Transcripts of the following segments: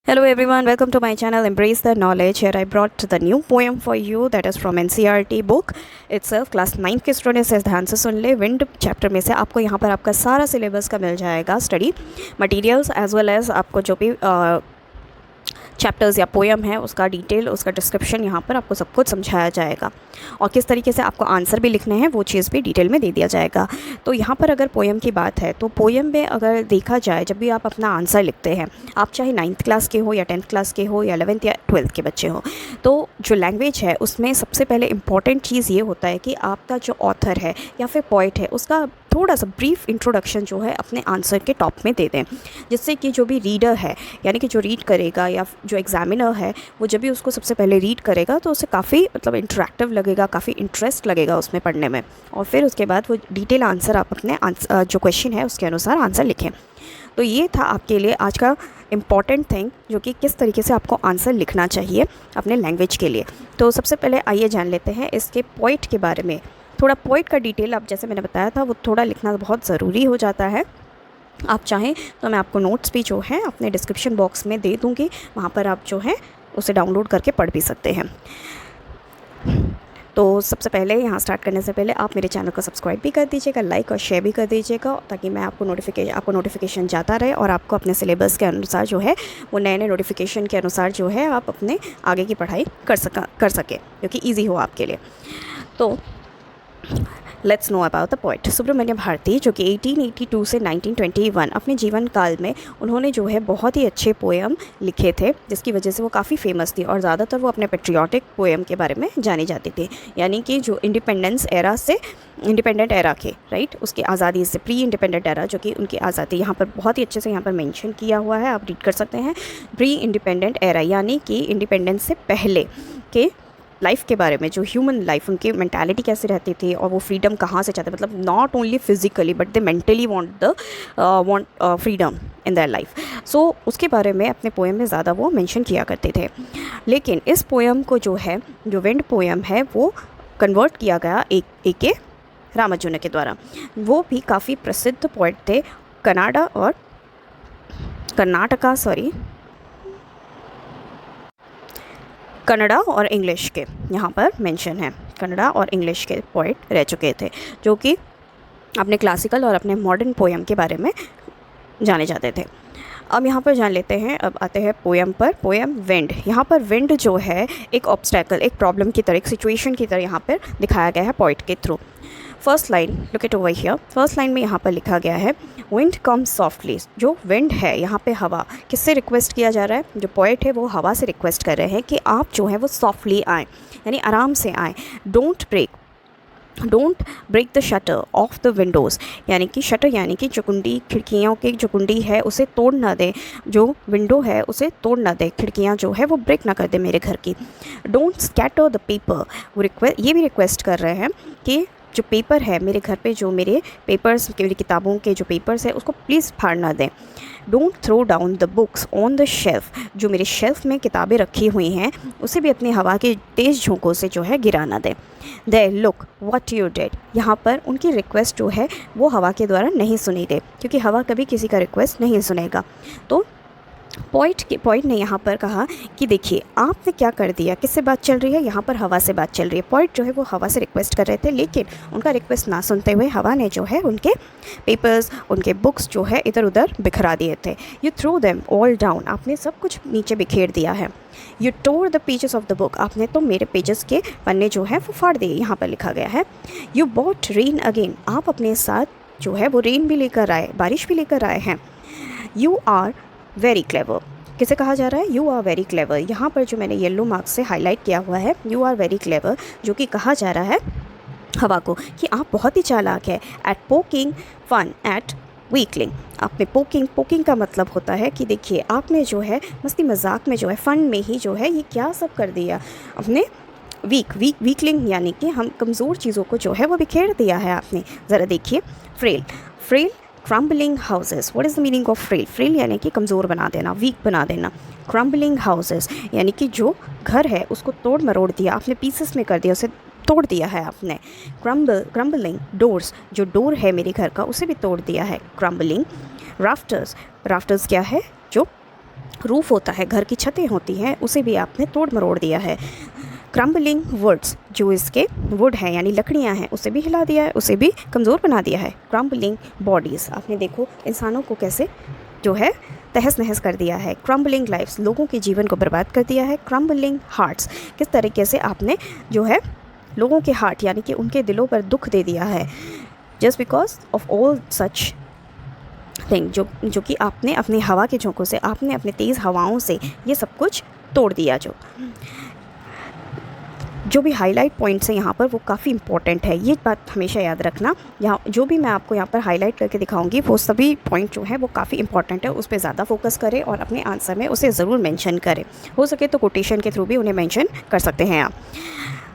Hello everyone, welcome to my channel Embrace the Knowledge. Here I brought the new poem for you that is from NCERT book itself. Class 9 के students से ध्यान से सुन ले। Wind chapter में से आपको यहाँ पर आपका सारा सिलेबस का मिल जाएगा study materials as well as आपको जो भी चैप्टर्स या पोएम है उसका डिटेल, उसका डिस्क्रिप्शन यहाँ पर आपको सब कुछ समझाया जाएगा और किस तरीके से आपको आंसर भी लिखने हैं वो चीज़ भी डिटेल में दे दिया जाएगा। तो यहाँ पर अगर पोएम की बात है तो पोएम में अगर देखा जाए, जब भी आप अपना आंसर लिखते हैं, आप चाहे 9th क्लास के हो या 10th क्लास के हो या 11th या 12th के बच्चे हो, तो जो लैंग्वेज है उसमें सबसे पहले इम्पॉर्टेंट चीज़ ये होता है कि आपका जो ऑथर है या फिर पोइट है उसका थोड़ा सा ब्रीफ इंट्रोडक्शन जो है अपने आंसर के टॉप में दे दें, जिससे कि जो भी रीडर है यानी कि जो रीड करेगा या जो एग्जामिनर है वो जब भी उसको सबसे पहले रीड करेगा तो उसे काफ़ी इंटरेक्टिव लगेगा, काफ़ी इंटरेस्ट लगेगा उसमें पढ़ने में, और फिर उसके बाद वो डिटेल आंसर आप अपने जो क्वेश्चन है उसके अनुसार आंसर लिखें। तो ये था आपके लिए आज का इम्पॉर्टेंट थिंग, जो कि किस तरीके से आपको आंसर लिखना चाहिए अपने लैंग्वेज के लिए। तो सबसे पहले आइए जान लेते हैं इसके पोइट के बारे में। थोड़ा पोइट का डिटेल, अब जैसे मैंने बताया था, वो थोड़ा लिखना बहुत ज़रूरी हो जाता है। आप चाहें तो मैं आपको नोट्स भी जो है अपने डिस्क्रिप्शन बॉक्स में दे दूँगी, वहाँ पर आप जो है उसे डाउनलोड करके पढ़ भी सकते हैं। तो सबसे पहले यहाँ स्टार्ट करने से पहले आप मेरे चैनल को सब्सक्राइब भी कर दीजिएगा, लाइक और शेयर भी कर दीजिएगा, ताकि मैं आपको नोटिफिकेशन जाता रहे और आपको अपने सिलेबस के अनुसार जो है वो नए नए नोटिफिकेशन के अनुसार जो है आप अपने आगे की पढ़ाई कर सके, जो कि ईजी हो आपके लिए। तो let's know about the poet Subramania Bharati, जो कि 1882 से 1921 अपने जीवन काल में उन्होंने जो है बहुत ही अच्छे पोएम लिखे थे, जिसकी वजह से वो काफ़ी फेमस थी और ज़्यादातर वो अपने पेट्रियाटिक पोएम के बारे में जानी जाती थी, यानी कि जो इंडिपेंडेंट एरा के राइट, उसकी आज़ादी से प्री इंडिपेंडेंट एरा, जो कि उनकी आज़ादी यहाँ पर बहुत ही अच्छे से यहाँ पर मेंशन किया हुआ है, आप रीड कर सकते हैं। प्री इंडिपेंडेंट एरा यानी कि इंडिपेंडेंस से पहले के लाइफ के बारे में, जो ह्यूमन लाइफ, उनकी मेंटालिटी कैसे रहती थी और वो फ्रीडम कहाँ से चाहते, मतलब not only physically but they mentally want freedom in their life. So उसके बारे में अपने पोएम में ज़्यादा वो मेंशन किया करते थे। लेकिन इस पोएम को जो है, जो विंड पोएम है, वो कन्वर्ट किया गया ए के रामानुजन के द्वारा। वो भी काफ़ी प्रसिद्ध पोइट थे, कन्नड़ा और इंग्लिश के यहाँ पर मेंशन है। कन्नड़ा और इंग्लिश के पोइट रह चुके थे, जो कि अपने क्लासिकल और अपने मॉडर्न पोएम के बारे में जाने जाते थे। अब यहाँ पर जान लेते हैं, अब आते हैं पोएम पर। पोएम विंड, यहाँ पर विंड जो है एक ऑब्स्टैकल, एक प्रॉब्लम की तरह, एक सिचुएशन की तरह यहाँ पर दिखाया गया है पोइट के through. First line, look it over here, first line में यहाँ पर लिखा गया है विंड कम सॉफ्टली। जो विंड है यहाँ पे हवा, किससे रिक्वेस्ट किया जा रहा है? जो पोइट है वो हवा से रिक्वेस्ट कर रहे हैं कि आप जो है वो सॉफ्टली आएँ, यानी आराम से आएँ। Don't break the shutter of the windows, यानी कि शटर यानी कि जो कुंडी, खिड़कियों की जो कुंडी है उसे तोड़ ना दे, जो विंडो है उसे तोड़ ना दे, खिड़कियाँ जो है वो ब्रेक ना कर दे मेरे घर की। डोंट स्कैटर द पेपर, वो ये भी रिक्वेस्ट कर रहे हैं कि जो पेपर है मेरे घर पे, जो मेरे पेपर्स, मेरी किताबों के जो पेपर्स है उसको प्लीज़ फाड़ ना दें। Don't throw down the books on the shelf, जो मेरे शेल्फ में किताबें रखी हुई हैं उसे भी अपनी हवा के तेज़ झोंकों से जो है गिरा ना दें। They look what you did, यहाँ पर उनकी रिक्वेस्ट जो है वो हवा के द्वारा नहीं सुनी दे, क्योंकि हवा कभी किसी का रिक्वेस्ट नहीं सुनेगा। तो पॉइंट ने यहाँ पर कहा कि देखिए आपने क्या कर दिया, किससे बात चल रही है? यहाँ पर हवा से बात चल रही है। पॉइंट जो है वो हवा से रिक्वेस्ट कर रहे थे, लेकिन उनका रिक्वेस्ट ना सुनते हुए हवा ने जो है उनके पेपर्स, उनके बुक्स जो है इधर उधर बिखरा दिए थे। You throw them all down, आपने सब कुछ नीचे बिखेर दिया है। You tore the pages of the book, आपने तो मेरे पेजेस के पन्ने जो है वो फाड़ दिए, यहाँ पर लिखा गया है। यू बॉट रेन अगेन, आप अपने साथ जो है वो रेन भी लेकर आए, बारिश भी लेकर आए हैं। यू आर वेरी क्लेवर, किसे कहा जा रहा है? You are very clever. यहाँ पर जो मैंने येलो मार्क्स से हाईलाइट किया हुआ है, यू आर वेरी क्लेवर, जो कि कहा जा रहा है हवा को कि आप बहुत ही चालाक है। At poking fun at weakling, आपने पोकिंग का मतलब होता है कि देखिए आपने जो है मस्ती मजाक में जो है, फन में ही जो है ये क्या सब कर दिया, अपने वीकलिंग यानी कि हम कमज़ोर चीज़ों को जो है वो बिखेर दिया है आपने। ज़रा देखिए, frail crumbling houses, what is the meaning of frail यानी कि कमज़ोर बना देना, वीक बना देना। क्रम्बलिंग हाउसेस यानी कि जो घर है उसको तोड़ मरोड़ दिया आपने, पीसेस में कर दिया, उसे तोड़ दिया है आपने। क्रम्बलिंग डोर्स, जो डोर है मेरे घर का उसे भी तोड़ दिया है, क्रम्बलिंग। राफ्टर्स क्या है? जो रूफ़ होता है, घर की छतें होती हैं, उसे भी आपने तोड़ मरोड़ दिया है। क्रम्बलिंग वुड्स, जो इसके वुड हैं यानी लकड़ियाँ हैं, उसे भी हिला दिया है, उसे भी कमज़ोर बना दिया है। क्रम्बलिंग बॉडीज़, आपने देखो इंसानों को कैसे जो है तहस नहस कर दिया है। क्रम्बलिंग लाइफ्स, लोगों के जीवन को बर्बाद कर दिया है। क्रम्बलिंग हार्ट्स, किस तरीके से आपने जो है लोगों के हार्ट यानी कि उनके दिलों पर दुख दे दिया है। Just because of all such thing, जो कि आपने अपनी हवा के झोंकों से, आपने अपने तेज़ हवाओं से ये सब कुछ तोड़ दिया। जो भी हाईलाइट पॉइंट्स हैं यहाँ पर वो काफ़ी इंपॉर्टेंट है, ये बात हमेशा याद रखना। यहाँ जो भी मैं आपको यहाँ पर हाईलाइट करके दिखाऊंगी वो सभी पॉइंट जो है वो काफ़ी इंपॉर्टेंट है, उस पर ज़्यादा फोकस करें और अपने आंसर में उसे ज़रूर मेंशन करें। हो सके तो कोटेशन के थ्रू भी उन्हें मेंशन कर सकते हैं आप।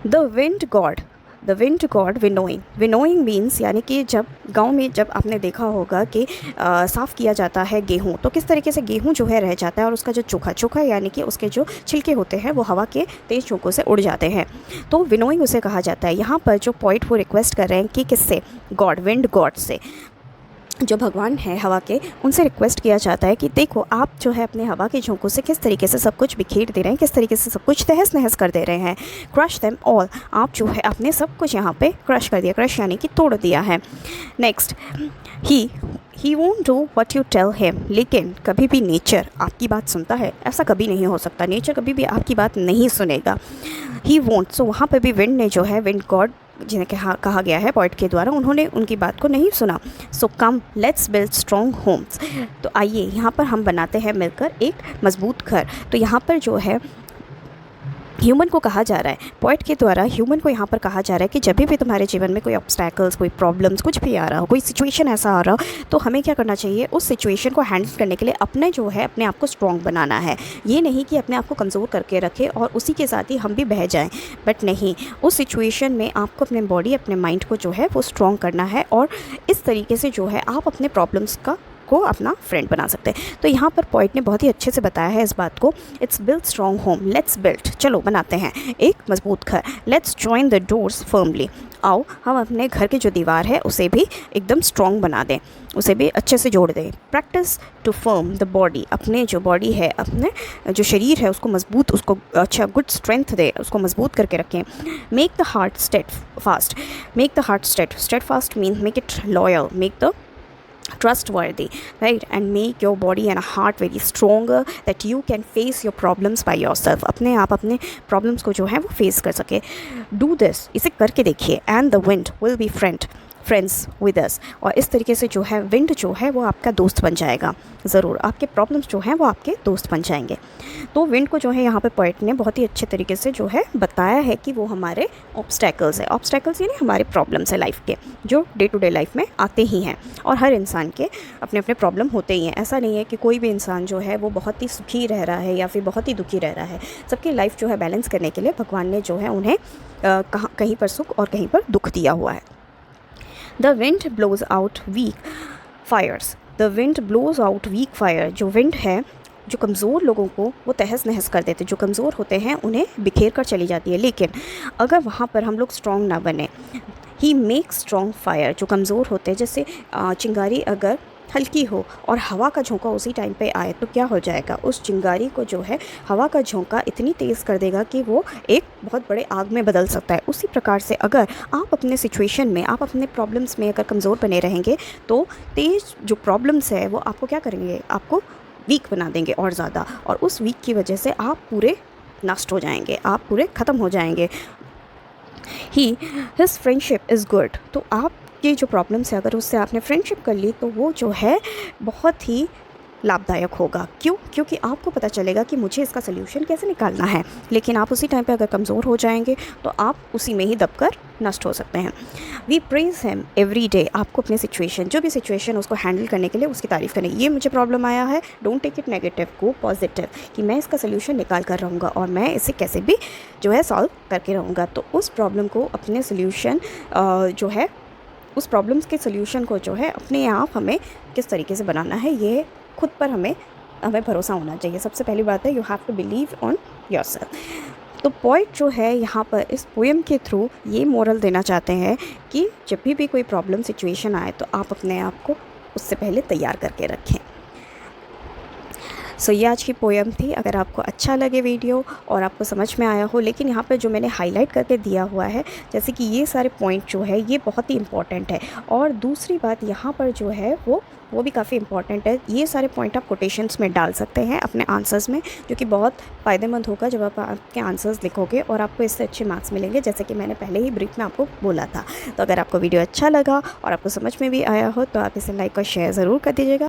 The wind God winnowing, winnowing means यानी कि जब गांव में जब आपने देखा होगा कि साफ़ किया जाता है गेहूं, तो किस तरीके से गेहूं जो है रह जाता है और उसका जो चोखा यानी कि उसके जो छिलके होते हैं वो हवा के तेज़ झोंकों से उड़ जाते हैं, तो विनोइंग उसे कहा जाता है। यहाँ पर जो पॉइंट वो रिक्वेस्ट कर रहे हैं कि किससे, गॉड, विंड गॉड से, जो भगवान है हवा के, उनसे रिक्वेस्ट किया जाता है कि देखो आप जो है अपने हवा के झोंकों से किस तरीके से सब कुछ बिखेर दे रहे हैं, किस तरीके से सब कुछ तहस नहस कर दे रहे हैं। क्रश देम ऑल, आप जो है अपने सब कुछ यहाँ पे क्रश कर दिया, क्रश यानी कि तोड़ दिया है। Next, he won't do what you tell him, लेकिन कभी भी नेचर आपकी बात सुनता है, ऐसा कभी नहीं हो सकता, नेचर कभी भी आपकी बात नहीं सुनेगा। ही वोंट, सो वहाँ पर भी विंड ने जो है, विंड गॉड जिन्हें कहा गया है पॉइंट के द्वारा, उन्होंने उनकी बात को नहीं सुना। So come let's build strong homes, तो आइए यहाँ पर हम बनाते हैं मिलकर एक मजबूत घर। तो यहाँ पर जो है ह्यूमन को कहा जा रहा है, पॉइंट के द्वारा ह्यूमन को यहाँ पर कहा जा रहा है कि जब भी तुम्हारे जीवन में कोई ऑब्स्टैकल्स, कोई प्रॉब्लम्स, कुछ भी आ रहा हो, कोई सिचुएशन ऐसा आ रहा हो, तो हमें क्या करना चाहिए, उस सिचुएशन को हैंडल करने के लिए अपने जो है अपने आप को स्ट्रॉन्ग बनाना है। ये नहीं कि अपने आप को कमज़ोर करके रखें और उसी के साथ ही हम भी बह जाएं, बट नहीं, उस सिचुएशन में आपको अपने बॉडी, अपने माइंड को जो है वो स्ट्रॉन्ग करना है और इस तरीके से जो है आप अपने प्रॉब्लम्स को अपना फ्रेंड बना सकते हैं। तो यहाँ पर पॉइंट ने बहुत ही अच्छे से बताया है इस बात को। It's build strong home, let's build, चलो बनाते हैं एक मजबूत घर। Let's join the doors firmly, आओ हम अपने घर की जो दीवार है उसे भी एकदम स्ट्रॉन्ग बना दें, उसे भी अच्छे से जोड़ दें। Practice to firm the body, अपने जो बॉडी है, अपने जो शरीर है उसको मजबूत, उसको अच्छा गुड स्ट्रेंथ दे, उसको मजबूत करके रखें। Make the heart steadfast, make the heart steadfast mean make it loyal, make the trustworthy, right, and make your body and heart very stronger that you can face your problems by yourself, अपने आप अपने problems को जो है वो face कर सके। Do this, इसे करके देखिए। And the wind will be friends with us, और इस तरीके से जो है विंड जो है वो आपका दोस्त बन जाएगा, ज़रूर आपके प्रॉब्लम्स जो हैं वो आपके दोस्त बन जाएंगे। तो विंड को जो है यहाँ पे पोएट ने बहुत ही अच्छे तरीके से जो है बताया है कि वो हमारे ऑब्स्टैकल्स है, ऑब्स्टैकल्स यानी हमारे प्रॉब्लम्स है लाइफ के, जो डे टू डे लाइफ में आते ही हैं, और हर इंसान के अपने अपने प्रॉब्लम होते ही हैं। ऐसा नहीं है कि कोई भी इंसान जो है वो बहुत ही सुखी रह रहा है या फिर बहुत ही दुखी रह रहा है। सबकी लाइफ जो है बैलेंस करने के लिए भगवान ने जो है उन्हें कहीं पर सुख और कहीं पर दुख दिया हुआ है। The wind blows out weak fires. The wind blows out weak fire. जो विंड है जो कमज़ोर लोगों को वो तहस नहस कर देते, जो कमज़ोर होते हैं उन्हें बिखेर कर चली जाती है। लेकिन अगर वहाँ पर हम लोग स्ट्रॉन्ग ना बने, ही मेक स्ट्रॉन्ग फायर, जो कमज़ोर होते हैं, जैसे चिंगारी अगर हल्की हो और हवा का झोंका उसी टाइम पे आए तो क्या हो जाएगा, उस चिंगारी को जो है हवा का झोंका इतनी तेज़ कर देगा कि वो एक बहुत बड़े आग में बदल सकता है। उसी प्रकार से अगर आप अपने सिचुएशन में, आप अपने प्रॉब्लम्स में अगर कमज़ोर बने रहेंगे तो तेज़ जो प्रॉब्लम्स है वो आपको क्या करेंगे, आपको वीक बना देंगे और ज़्यादा, और उस वीक की वजह से आप पूरे नष्ट हो जाएंगे, आप पूरे ख़त्म हो जाएंगे। हिज फ्रेंडशिप इज़ गुड, तो आप ये जो प्रॉब्लम्स है अगर उससे आपने फ्रेंडशिप कर ली तो वो जो है बहुत ही लाभदायक होगा। क्यों? क्योंकि आपको पता चलेगा कि मुझे इसका सल्यूशन कैसे निकालना है। लेकिन आप उसी टाइम पे अगर कमज़ोर हो जाएंगे तो आप उसी में ही दबकर नष्ट हो सकते हैं। We praise him every day, आपको अपने सिचुएशन, जो भी सिचुएशन उसको हैंडल करने के लिए उसकी तारीफ़ करनी। ये मुझे प्रॉब्लम आया है, don't take it negative, go positive, कि मैं इसका सल्यूशन निकाल कर रहूँगा और मैं इसे कैसे भी जो है सॉल्व करके रहूँगा। तो उस प्रॉब्लम को अपने सल्यूशन जो है उस प्रॉब्लम्स के सल्यूशन को जो है अपने आप हमें किस तरीके से बनाना है, ये खुद पर हमें भरोसा होना चाहिए। सबसे पहली बात है you have to believe on yourself. तो पॉइंट जो है यहाँ पर इस पोएम के थ्रू ये मोरल देना चाहते हैं कि जब भी कोई प्रॉब्लम सिचुएशन आए तो आप अपने आप को उससे पहले तैयार करके रखें। सो ये आज की पोएम थी। अगर आपको अच्छा लगे वीडियो और आपको समझ में आया हो, लेकिन यहाँ पर जो मैंने हाईलाइट करके दिया हुआ है, जैसे कि ये सारे पॉइंट जो है ये बहुत ही इंपॉर्टेंट है। और दूसरी बात यहाँ पर जो है वो भी काफ़ी इंपॉर्टेंट है। ये सारे पॉइंट आप कोटेशंस में डाल सकते हैं अपने आंसर्स में, जो कि बहुत फ़ायदेमंद होगा जब आप आपके आंसर्स लिखोगे, और आपको इससे अच्छे मार्क्स मिलेंगे, जैसे कि मैंने पहले ही ब्रीफ में आपको बोला था। तो अगर आपको वीडियो अच्छा लगा और आपको समझ में भी आया हो तो आप इसे लाइक और शेयर ज़रूर कर दीजिएगा।